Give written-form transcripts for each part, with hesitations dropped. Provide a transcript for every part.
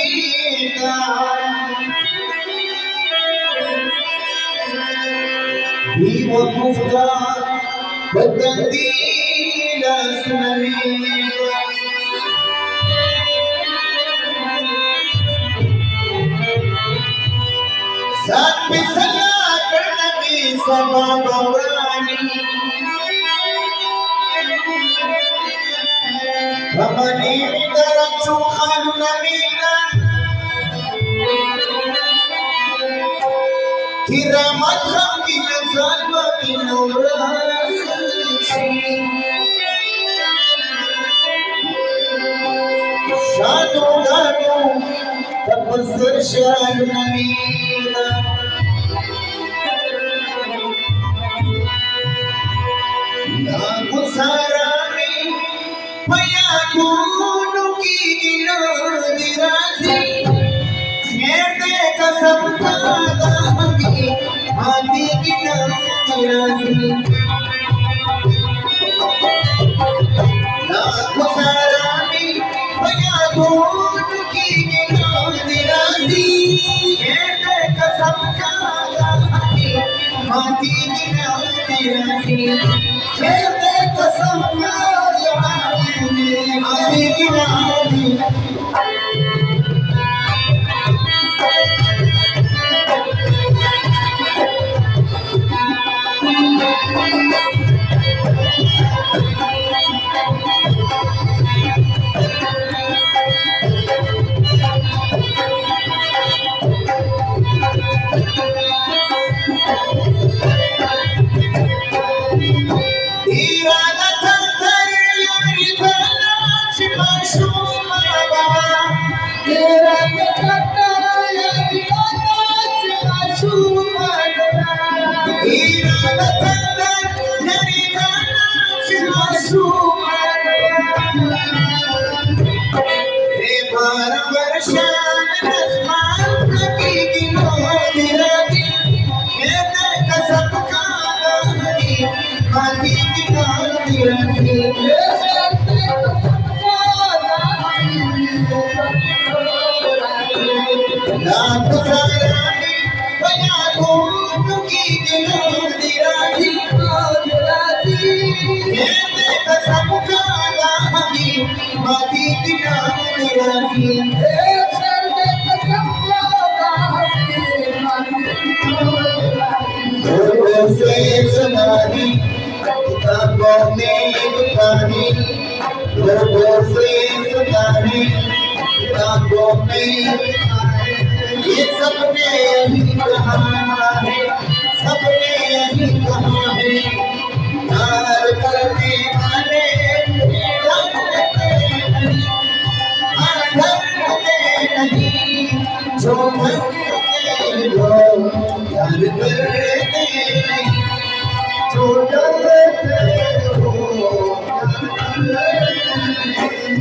नमीता ही वफा बदलती नमीता साथ में सला करना भी सभा बवरानी हमने तरचु खान नमीता किरामत हम की नज़र की नूरानी शानो गानो तपस्या शान नमीता ना गुसारा में भया खून की गिनोदिरासी खेते कसम खादा हमी आदि गिनोदिरासी ना गुसारा में भया खून की गिनोदिरासी खेते कसम खादा हमी आदि गिनोदिरासी खेते कसम खादा आदि गिनोदिरासी ये सबने यही कहा है, सबने यही कहा है, प्यार करने वाले ढलते नहीं, जो ढलते हो प्यार करते नहीं, जो ढलते हो प्यार करते नहीं।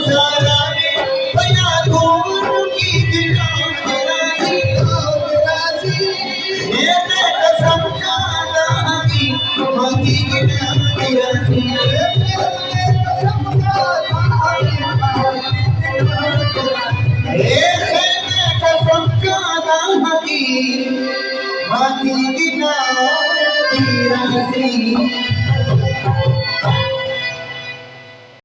साराने बया धूम की दिलासी ये मैं समझाना की मती गिरासी ये मैं समझाना की मती गिरासी